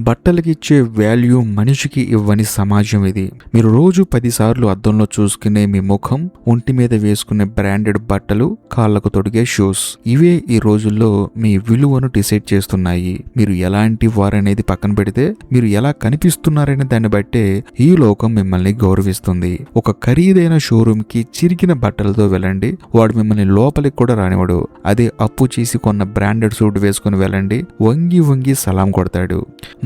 బట్టలకిచ్చే value మనిషికి ఇవ్వని సమాజం ఇది. మీరు రోజు 10 సార్లు అద్దంలో చూసుకునే మీ ముఖం, ఒంటి మీద వేసుకునే బ్రాండెడ్ బట్టలు, కాళ్లకు తొడిగే షూస్, ఇవే ఈ రోజుల్లో మీ విలువను డిసైడ్ చేస్తున్నాయి. మీరు ఎలాంటి వారనేది పక్కన పెడితే మీరు ఎలా కనిపిస్తున్నారనే దాన్ని బట్టే ఈ లోకం మిమ్మల్ని గౌరవిస్తుంది. ఒక ఖరీదైన షోరూమ్ కి చిరిగిన బట్టలతో వెళ్ళండి, వాడు మిమ్మల్ని లోపలికి కూడా రానివాడు. అదే అప్పు చేసి కొన్న బ్రాండెడ్ సూట్ వేసుకుని వెళ్ళండి, వంగి వంగి సలాం కొడతాడు.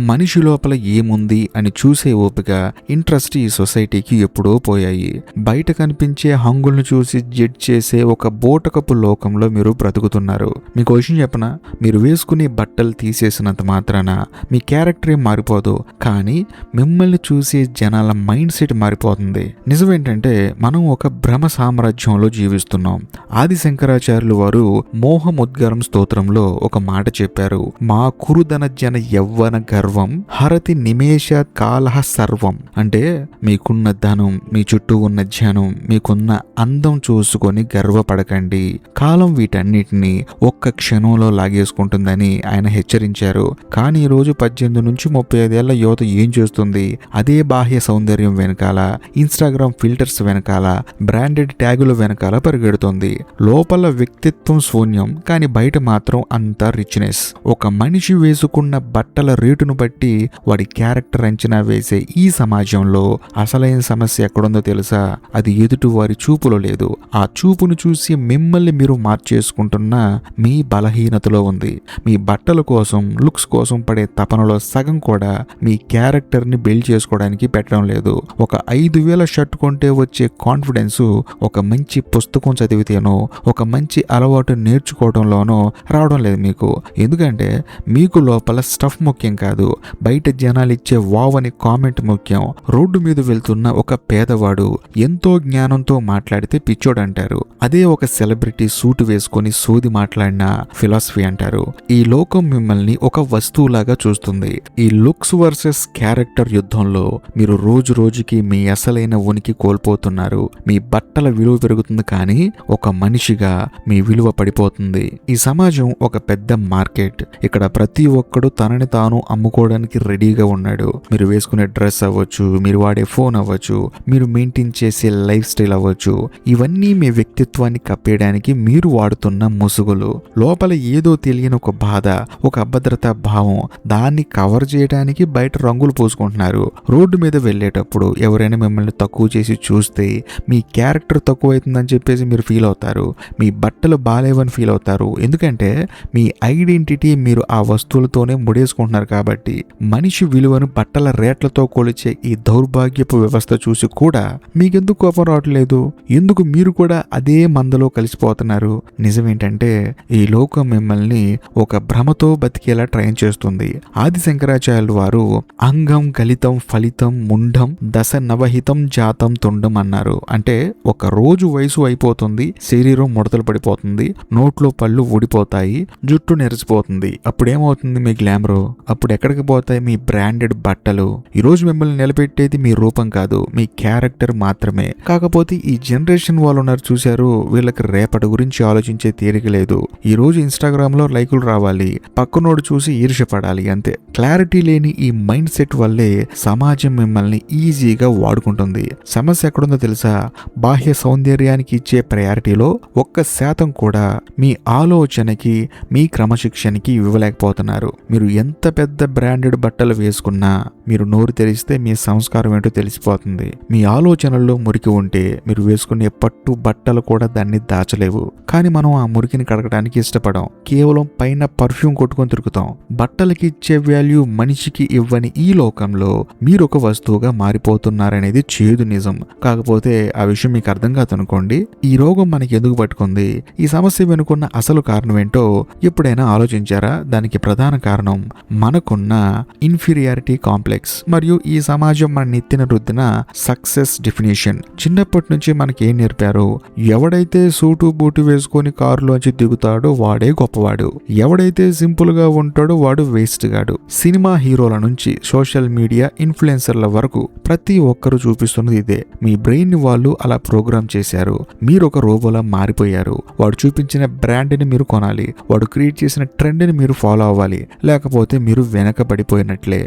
మనిషి లోపల ఏముంది అని చూసే ఓపిక, ఇంట్రెస్ట్ ఈ సొసైటీకి ఎప్పుడో పోయాయి. బయట కనిపించే హంగులను చూసి జడ్జ్ చేసే ఒక బోటకపు లోకంలో మీరు బ్రతుకుతున్నారు. మీకు విషయం చెప్పనా, మీరు వేసుకునే బట్టలు తీసేసినంత మాత్రాన మీ క్యారెక్టర్ ఏం మారిపోదు, కానీ మిమ్మల్ని చూసే జనాల మైండ్ సెట్ మారిపోతుంది. నిజమేంటంటే మనం ఒక భ్రమ సామ్రాజ్యంలో జీవిస్తున్నాం. ఆది శంకరాచార్యులు వారు మోహముద్గరం స్తోత్రంలో ఒక మాట చెప్పారు, మా కురుధన జన యవ్వన గర్వం హరతి నిమేష కాలహ సర్వం. అంటే మీకున్న ధనం, మీ చుట్టూ ఉన్న జనం, మీకున్న అందం చూసుకొని గర్వపడకండి, కాలం వీటన్నిటిని ఒక్క క్షణంలో లాగేసుకుంటుందని ఆయన హెచ్చరించారు. కానీ ఈరోజు 18 నుంచి 35 ఏళ్ల యువత ఏం చేస్తుంది? అదే బాహ్య సౌందర్యం వెనకాల, ఇన్స్టాగ్రామ్ ఫిల్టర్స్ వెనకాల, బ్రాండెడ్ ట్యాగుల వెనకాల పరిగెడుతుంది. లోపల వ్యక్తిత్వం శూన్యం, కానీ బయట మాత్రం అంతా రిచ్నెస్. ఒక మనిషి వేసుకున్న బట్టల రేటును బట్టి వాడి క్యారెక్టర్ అంచనా వేసే ఈ సమాజంలో అసలైన సమస్య ఎక్కడుందో తెలుసా? అది ఎదుటి వారి చూపులో లేదు. ఆ చూపును చూసి మిమ్మల్ని మీరు మార్చేసుకుంటున్న మీ బలహీనతలో ఉంది. మీ బట్టల కోసం, లుక్స్ కోసం పడే తపనలో సగం కూడా మీ క్యారెక్టర్ ని బిల్డ్ చేసుకోవడానికి పెట్టడం లేదు. ఒక 5,000 షర్ట్ కొంటే వచ్చే కాన్ఫిడెన్స్ ఒక మంచి పుస్తకం చదివితేనో, ఒక మంచి అలవాటు నేర్చుకోవడంలోనో రావడం లేదు మీకు. ఎందుకంటే మీకు లోపల స్టఫ్ ముఖ్యం కాదు, బయట జనాలు ఇచ్చే వావ్ అని కామెంట్ ముఖ్యం. రోడ్డు మీద వెళ్తున్న ఒక పేదవాడు ఎంతో జ్ఞానంతో మాట్లాడితే పిచ్చోడు అంటారు. అదే ఒక సెలబ్రిటీ సూట్ వేసుకొని సోది మాట్లాడినా ఫిలాసఫీ అంటారు. ఈ లోకం మిమ్మల్ని ఒక వస్తువులాగా చూస్తుంది. ఈ లుక్స్ వర్సెస్ క్యారెక్టర్ యుద్ధంలో మీరు రోజు రోజుకి మీ అసలైన ఉనికి కోల్పోతున్నారు. మీ బట్టల విలువ పెరుగుతుంది, కానీ ఒక మనిషిగా మీ విలువ పడిపోతుంది. ఈ సమాజం ఒక పెద్ద మార్కెట్. ఇక్కడ ప్రతి ఒక్కడు తనని తాను అమ్ముకోవడానికి రెడీగా ఉన్నాడు. మీరు వేసుకునే డ్రెస్ అవ్వచ్చు, మీరు వాడే ఫోన్ అవ్వచ్చు, మీరు మెయింటైన్ చేసే లైఫ్ స్టైల్ అవ్వచ్చు, ఇవన్నీ మీ వ్యక్తిత్వాన్ని కప్పేయడానికి మీరు వాడుతున్న ముసుగులు. లోపల ఏదో తెలియని ఒక బాధ, ఒక అభద్రతా భావం, దాన్ని కవర్ చేయడానికి బయట రంగులు పూసుకుంటున్నారు. రోడ్డు మీద వెళ్ళేటప్పుడు ఎవరైనా మిమ్మల్ని తక్కువ చేసి చూస్తే మీ క్యారెక్టర్ తక్కువ అవుతుందని చెప్పేసి మీరు ఫీల్ అవుతారు. మీ బట్టలు బాలేవని ఫీల్ అవుతారు. ఎందుకంటే మీ ఐడెంటిటీ మీరు ఆ వస్తువులతోనే ముడేసుకుంటున్నారు కాబట్టి. మనిషి విలువను బట్టల రేట్లతో కొలిచే ఈ దౌర్భాగ్యపు వ్యవస్థ చూసి కూడా మీకెందుకు కోపం రావట్లేదు? ఎందుకు మీరు కూడా అదే మందలో కలిసిపోతున్నారు? నిజమేంటంటే ఈ లోకం మిమ్మల్ని ఒక భ్రమతో బతికేలా ట్రైన్ చేస్తుంది. ఆది శంకరాచార్యులు వారు అంగం గలితం ఫలితం ముండం దశ నవహితం జాతం తుండం అన్నారు. అంటే ఒక రోజు వయసు అయిపోతుంది, శరీరం ముడతలు పడిపోతుంది, నోట్లో పళ్ళు ఊడిపోతాయి, జుట్టు నెరిసిపోతుంది. అప్పుడేమవుతుంది మీ గ్లామరు? అప్పుడు ఎక్కడికి పోతాయి మీ బ్రాండెడ్ బట్టలు? ఈ రోజు మిమ్మల్ని నిలబెట్టేది మీ రూపం కాదు, మీ క్యారెక్టర్ మాత్రమే. కాకపోతే ఈ జనరేషన్ వాళ్ళు ఉన్నారు చూశారు, వీళ్ళకి రేపటి గురించి ఆలోచించే తీరిక లేదు. ఈ రోజు ఇన్స్టాగ్రామ్ లో లైకులు రావాలి, పక్కనోడు చూసి ఈర్ష్యపడాలి, అంతే. క్లారిటీ లేని ఈ మైండ్ సెట్ వల్లే సమాజం మిమ్మల్ని ఈజీగా వాడుకుంటుంది. సమస్య ఎక్కడుందో తెలుసా? బాహ్య సౌందర్యానికి ఇచ్చే ప్రయారిటీలో 1% కూడా మీ ఆలోచనకి, మీ క్రమశిక్షణకి ఇవ్వలేకపోతున్నారు. మీరు ఎంత పెద్ద బ్రాండెడ్ బట్టలు వేసుకున్నా మీరు నోరు తెరిస్తే మీ సంస్కారం ఏంటో తెలిసిపోతుంది. మీ ఆలోచనల్లో మురికి ఉంటే మీరు వేసుకునే పట్టు బట్టలు కూడా దాన్ని దాచలేవు. కానీ మనం ఆ మురికిని కడగడానికి ఇష్టపడం, కేవలం పైన పర్ఫ్యూమ్ కొట్టుకొని తిరుగుతాం. బట్టలకి ఇచ్చే వాల్యూ మనిషికి ఇవ్వని ఈ లోకంలో మీరు ఒక వస్తువుగా మారిపోతున్నారనేది చేదు నిజం. కాకపోతే ఆ విషయం మీకు అర్థం కాదనుకోండి. ఈ రోగం మనకి ఎందుకు పట్టుకుంది, ఈ సమస్య వెనుకున్న అసలు కారణం ఏంటో ఎప్పుడైనా ఆలోచించారా? దానికి ప్రధాన కారణం మనకున్న ఇన్ఫీరియారిటీ కాంప్లెక్స్ మరియు ఈ సమాజం మన నెత్తిన రుద్దిన సక్సెస్ డెఫినేషన్. చిన్నప్పటి నుంచి మనకి ఏం నేర్పారు? ఎవడైతే సూటు బూటు వేసుకొని కారులోంచి దిగుతాడో వాడే గొప్పవాడు, ఎవడైతే సింపుల్ గా ఉంటాడో వాడు వేస్ట్ గాడు. సినిమా హీరోల నుంచి సోషల్ మీడియా ఇన్ఫ్లుయెన్సర్ల వరకు ప్రతి ఒక్కరు చూపిస్తున్నది ఇదే. మీ బ్రెయిన్ ని వాళ్ళు అలా ప్రోగ్రామ్ చేశారు. మీరు ఒక రోబోలా మారిపోయారు. వాడు చూపించిన బ్రాండ్ ని మీరు కొనాలి, వాడు క్రియేట్ చేసిన ట్రెండ్ ని మీరు ఫాలో అవ్వాలి, లేకపోతే మీరు వెనకబడిపోయినట్లే.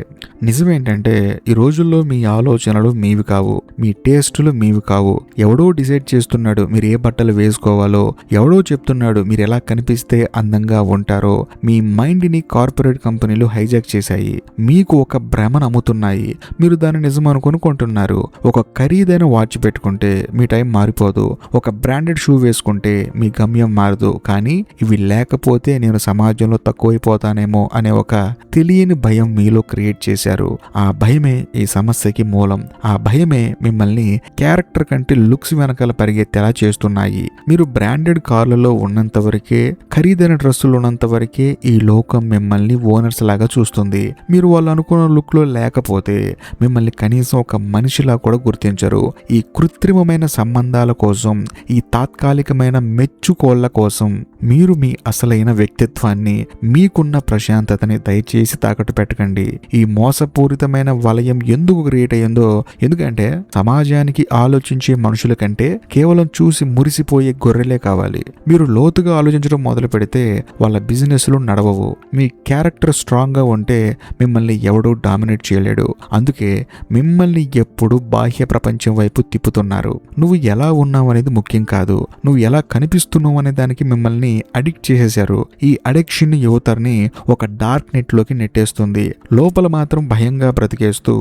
నిజమేంటంటే ఈ రోజుల్లో మీ ఆలోచనలు మీవి కావు, మీ టేస్టులు మీవి కావు. ఎవడో డిసైడ్ చేస్తున్నాడు మీరు ఏ బట్టలు వేసుకోవాలో, ఎవడో చెప్తున్నాడు మీరు ఎలా కనిపిస్తే అందంగా ఉంటారో. మీ మైండ్ ని కార్పొరేట్ కంపెనీలు హైజాక్ చేశాయి, మీకు ఒక భ్రమను అమ్ముతున్నాయి. మీరు దాన్ని నిజం అనుకుని కొంటున్నారు. ఒక ఖరీదైన వాచ్ పెట్టుకుంటే మీ టైం మారిపోదు, ఒక బ్రాండెడ్ షూ వేసుకుంటే మీ గమ్యం మారదు. కానీ ఇవి లేకపోతే నేను సమాజంలో తక్కువైపోతానేమో అనే ఒక తెలియని భయం మీలో క్రియేట్ చేశారు. ఆ భయమే ఈ సమస్యకి మూలం. ఆ భయమే మిమ్మల్ని క్యారెక్టర్ కంటే లుక్స్ వెనకాల పరిగెత్తేలా చేస్తున్నాయి. మీరు బ్రాండెడ్ కార్లలో ఉన్నంత వరకే, ఖరీదైన డ్రెస్సులు ఉన్నంత వరకే ఈ లోకం మిమ్మల్ని ఓనర్స్ లాగా చూస్తుంది. మీరు వాళ్ళు అనుకున్న లుక్ లో లేకపోతే మిమ్మల్ని కనీసం ఒక మనిషిలా కూడా గుర్తించరు. ఈ కృత్రిమమైన సంబంధాల కోసం, ఈ తాత్కాలికమైన మెచ్చుకోళ్ల కోసం మీరు మీ అసలైన వ్యక్తిత్వాన్ని, మీకున్న ప్రశాంతతని దయచేసి తాకట్టు పెట్టకండి. ఈ మోసపూరితమైన వలయం ఎందుకు క్రియేట్ అయ్యిందో, ఎందుకంటే సమాజానికి ఆలోచించే మనుషుల కంటే కేవలం చూసి మురిసిపోయే గొర్రెలే కావాలి. మీరు లోతుగా ఆలోచించడం మొదలు పెడితే వాళ్ళ బిజినెస్లు నడవవు. మీ క్యారెక్టర్ స్ట్రాంగ్ గా ఉంటే మిమ్మల్ని ఎవడూ డామినేట్ చేయలేడు. అందుకే మిమ్మల్ని ఎప్పుడు బాహ్య ప్రపంచం వైపు తిప్పుతున్నారు. నువ్వు ఎలా ఉన్నావు అనేది ముఖ్యం కాదు, నువ్వు ఎలా కనిపిస్తున్నావు అనే దానికి మిమ్మల్ని అడిక్ట్ చేసేశారు. ఈ అడిక్షన్ యువతని ఒక డార్క్ నెట్ లోకి నెట్టేస్తుంది. లోపల మాత్రం భయంగా బ్రతికేస్తూ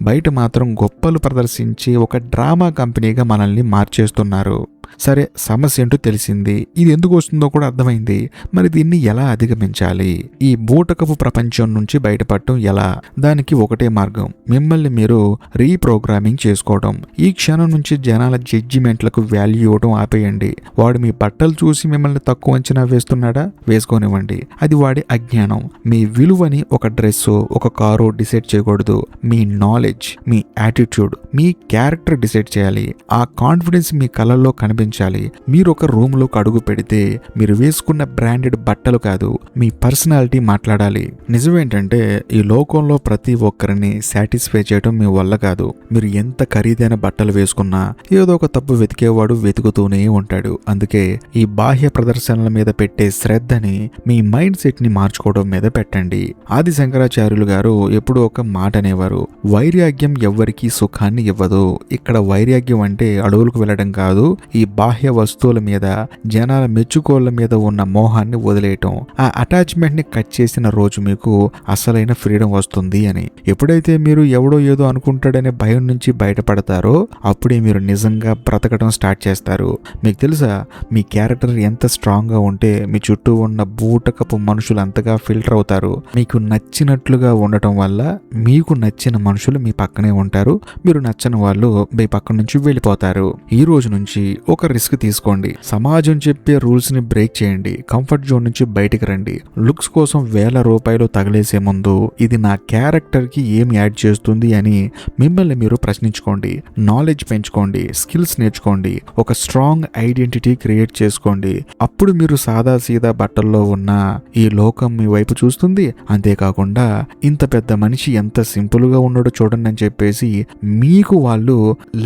బయట మాత్రం గొప్పలు ప్రదర్శించి ఒక డ్రామా కంపెనీగా మనల్ని మార్చేస్తున్నారు. సరే, సమస్య ఏంటో తెలిసింది, ఇది ఎందుకు వస్తుందో కూడా అర్థమైంది. మరి దీన్ని ఎలా అధిగమించాలి? ఈ బూటకపు ప్రపంచం నుంచి బయటపడటం ఎలా? దానికి ఒకటే మార్గం, మిమ్మల్ని మీరు రీప్రోగ్రామింగ్ చేసుకోవడం. ఈ క్షణం నుంచి జనాల జడ్జిమెంట్లకు వాల్యూ ఇవ్వడం ఆపేయండి. వాడు మీ బట్టలు చూసి మిమ్మల్ని తక్కువ అంచనా వేస్తున్నాడా? వేసుకోనివ్వండి, అది వాడి అజ్ఞానం. మీ విలువని ఒక డ్రెస్సో ఒక కారో డిసైడ్ చేయకూడదు. మీ నాలెడ్జ్, మీ యాటిట్యూడ్, మీ క్యారెక్టర్ డిసైడ్ చేయాలి. ఆ కాన్ఫిడెన్స్ మీ కళ్ళల్లో కనిపించాలి. మీరు ఒక రూమ్ లోకి అడుగు పెడితే మీరు వేసుకున్న బ్రాండెడ్ బట్టలు కాదు, మీ పర్సనాలిటీ మాట్లాడాలి. నిజమేంటంటే ఈ లోకంలో ప్రతి ఒక్కరిని సాటిస్ఫై చేయడం మీ వల్ల కాదు. మీరు ఎంత ఖరీదైన బట్టలు వేసుకున్నా ఏదో ఒక తప్పు వెతికేవాడు వెతుకుతూనే ఉంటాడు. అందుకే ఈ బాహ్య ప్రదర్శనల మీద పెట్టే శ్రద్ధని మీ మైండ్ సెట్ ని మార్చుకోవడం మీద పెట్టండి. ఆది శంకరాచార్యులు గారు ఎప్పుడూ ఒక మాట అనేవారు, వైరాగ్యం ఎవ్వరికీ సుఖాన్ని ఇవ్వదు. ఇక్కడ వైరాగ్యం అంటే అడవులకు వెళ్ళడం కాదు, ఈ బాహ్య వస్తువుల మీద, జనాల మెచ్చుకోళ్ల మీద ఉన్న మోహాన్ని వదిలేయటం. ఆ అటాచ్మెంట్ ని కట్ చేసిన రోజు మీకు అసలైన ఫ్రీడమ్ వస్తుంది అని. ఎప్పుడైతే మీరు ఎవడో ఏదో అనుకుంటాడనే భయం నుంచి బయటపడతారో అప్పుడే మీరు నిజంగా బ్రతకడం స్టార్ట్ చేస్తారు. మీకు తెలుసా, మీ క్యారెక్టర్ ఎంత స్ట్రాంగ్ గా ఉంటే మీ చుట్టూ ఉన్న బూటకపు మనుషులు అంతగా ఫిల్టర్ అవుతారు. మీకు నచ్చినట్లుగా ఉండటం వల్ల మీకు నచ్చిన మనుషులు మీ పక్కనే ఉంటారు, మీరు నచ్చని వాళ్ళు మీ పక్క నుంచి వెళ్ళిపోతారు. ఈ రోజు నుంచి ఒక రిస్క్ తీసుకోండి. సమాజం చెప్పే రూల్స్ ని బ్రేక్ చేయండి. కంఫర్ట్ జోన్ నుంచి బయటికి రండి. లుక్స్ కోసం ₹1000 తగిలేసే ముందు ఇది నా క్యారెక్టర్ కి ఏం యాడ్ చేస్తుంది అని మిమ్మల్ని మీరు ప్రశ్నించుకోండి. నాలెడ్జ్ పెంచుకోండి, స్కిల్స్ నేర్చుకోండి, ఒక స్ట్రాంగ్ ఐడెంటిటీ క్రియేట్ చేసుకోండి. అప్పుడు మీరు సాదా సీదా బట్టల్లో ఉన్న ఈ లోకం మీ వైపు చూస్తుంది. అంతేకాకుండా ఇంత పెద్ద మనిషి ఎంత సింపుల్ గా ఉన్నాడో చూడండి అని చెప్పేసి మీకు వాళ్ళు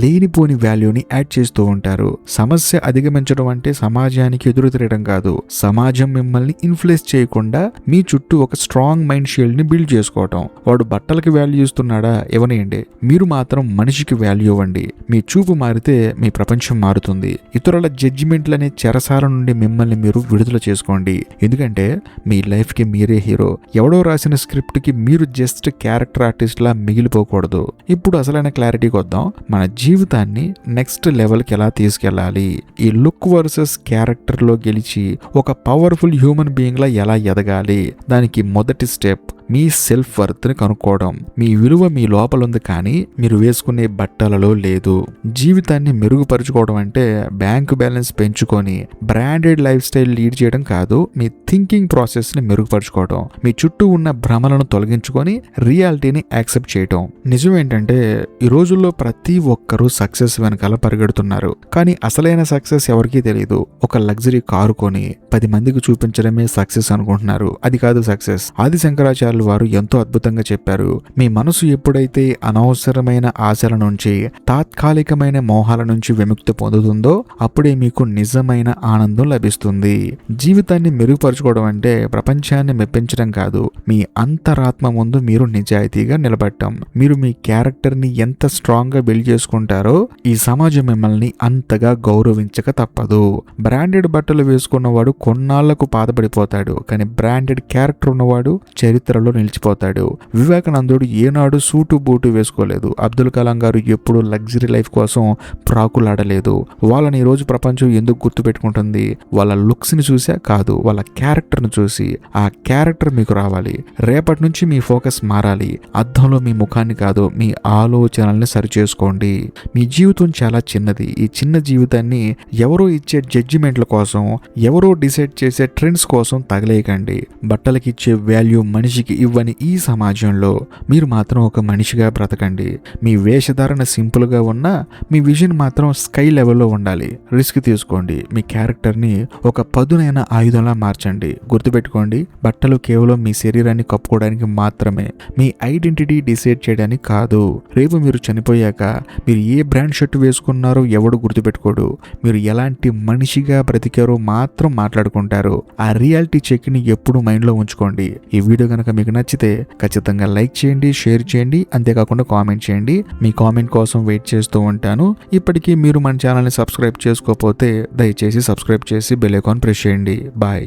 లేనిపోని వాల్యూని యాడ్ చేస్తూ ఉంటారు. సమస్య అధిగమించడం అంటే సమాజానికి ఎదురు తిరగడం కాదు, సమాజం మిమ్మల్ని ఇన్ఫ్లుయెన్స్ చేయకుండా మీ చుట్టూ ఒక స్ట్రాంగ్ మైండ్ షీల్డ్ ని బిల్డ్ చేసుకోవటం. వాడు బట్టలకి వాల్యూ ఇస్తున్నాడా? ఇవ్వనియండి, మీరు మాత్రం మనిషికి వాల్యూ ఇవ్వండి. మీ చూపు మారితే మీ ప్రపంచం మారుతుంది. ఇతరుల జడ్జిమెంట్లనే చెరసాల నుండి మిమ్మల్ని మీరు విడుదల చేసుకోండి. ఎందుకంటే మీ లైఫ్ కి మీరే హీరో. ఎవడో రాసిన స్క్రిప్ట్ కి మీరు జస్ట్ క్యారెక్టర్ ఆర్టిస్ట్ లా మిగిలిపోకూడదు. ఇప్పుడు అసలైన క్లారిటీకి వద్దాం. మన జీవితాన్ని నెక్స్ట్ లెవెల్ కి ఎలా తీసుకెళ్ళాలి, ఈ లుక్ వర్సెస్ క్యారెక్టర్ లో గెలిచి ఒక పవర్ఫుల్ హ్యూమన్ బీయింగ్ లా ఎలా ఎదగాలి, దానికి మొదటి స్టెప్ మీ సెల్ఫ్ వర్త్ని కనుక్కోవడం. మీ విలువ మీ లోపల ఉంది, కానీ మీరు వేసుకునే బట్టలలో లేదు. జీవితాన్ని మెరుగుపరుచుకోవడం అంటే బ్యాంకు బ్యాలెన్స్ పెంచుకొని బ్రాండెడ్ లైఫ్ స్టైల్ లీడ్ చేయడం కాదు. మీ థింకింగ్ ప్రాసెస్ని మెరుగుపరుచుకోవడం, మీ చుట్టూ ఉన్న భ్రమలను తొలగించుకొని రియాలిటీని యాక్సెప్ట్ చేయడం. నిజం ఏంటంటే ఈ రోజుల్లో ప్రతి ఒక్కరూ సక్సెస్ వెనకాల పరిగెడుతున్నారు, కానీ అసలైన సక్సెస్ ఎవరికీ తెలియదు. ఒక లగ్జరీ కారు కొని 10 మందికి చూపించడమే సక్సెస్ అనుకుంటున్నారు. అది కాదు సక్సెస్. ఆది శంకరాచార్యులు వారు ఎంతో అద్భుతంగా చెప్పారు, మీ మనసు ఎప్పుడైతే అనవసరమైన ఆశల నుంచి, తాత్కాలికమైన మోహాల నుంచి విముక్తి పొందుతుందో అప్పుడే మీకు నిజమైన ఆనందం లభిస్తుంది. జీవితాన్ని మెరుగుపరుచుకోవడం అంటే ప్రపంచాన్ని మెప్పించడం కాదు, మీ అంతరాత్మ ముందు మీరు నిజాయితీగా నిలబడటం. మీరు మీ క్యారెక్టర్ని ఎంత స్ట్రాంగ్ గా బిల్డ్ చేసుకుంటారో ఈ సమాజం మిమ్మల్ని అంతగా గౌరవించక తప్పదు. బ్రాండెడ్ బట్టలు వేసుకున్నవాడు కొన్నాళ్లకు పాతపడిపోతాడు, కానీ బ్రాండెడ్ క్యారెక్టర్ ఉన్నవాడు చరిత్రలో నిలిచిపోతాడు. వివేకానందుడు ఏనాడు సూటు బూటు వేసుకోలేదు. అబ్దుల్ కలాం గారు ఎప్పుడు లగ్జరీ లైఫ్ కోసం ప్రాకులాడలేదు. వాళ్ళని ఈ రోజు ప్రపంచం ఎందుకు గుర్తుపెట్టుకుంటుంది? వాళ్ళ లుక్స్ ని చూసా కాదు, వాళ్ళ క్యారెక్టర్ ను చూసి. ఆ క్యారెక్టర్ మీకు రావాలి. రేపటి నుంచి మీ ఫోకస్ మారాలి. అద్దంలో మీ ముఖాన్ని కాదు, మీ ఆలోచనల్ని సరిచేసుకోండి. మీ జీవితం చాలా చిన్నది. ఈ చిన్న జీవితాన్ని ఎవరో ఇచ్చే జడ్జిమెంట్ల కోసం, ఎవరో డిసైడ్ చేసే ట్రెండ్స్ కోసం తగలేయకండి. బట్టలకి ఇచ్చే వాల్యూ మనిషికి ఇవ్వని ఈ సమాజంలో మీరు మాత్రం ఒక మనిషిగా బ్రతకండి. మీ వేషధారణ సింపుల్ గా ఉన్నా మీ విజన్ మాత్రం స్కై లెవెల్లో ఉండాలి. రిస్క్ తీసుకోండి. మీ క్యారెక్టర్ని ఒక పదునైన ఆయుధంలా మార్చండి. గుర్తుపెట్టుకోండి, బట్టలు కేవలం మీ శరీరాన్ని కప్పుకోవడానికి మాత్రమే, మీ ఐడెంటిటీ డిసైడ్ చేయడానికి కాదు. రేపు మీరు చనిపోయాక మీరు ఏ బ్రాండ్ షర్ట్ వేసుకున్నారో ఎవడు గుర్తుపెట్టుకోడు. మీరు ఎలాంటి మనిషిగా బ్రతికారో మాత్రం మాట్లాడుకుంటారు. ఆ రియాలిటీ చెక్ని ఎప్పుడు మైండ్లో ఉంచుకోండి. ఈ వీడియో కనుక మీకు నచ్చితే ఖచ్చితంగా లైక్ చేయండి, షేర్ చేయండి, అంతేకాకుండా కామెంట్ చేయండి. మీ కామెంట్ కోసం వెయిట్ చేస్తూ ఉంటాను. ఇప్పటికీ మీరు మన ఛానల్ని సబ్స్క్రైబ్ చేసుకోకపోతే దయచేసి సబ్స్క్రైబ్ చేసి బెల్ ఐకాన్ ప్రెస్ చేయండి. బాయ్.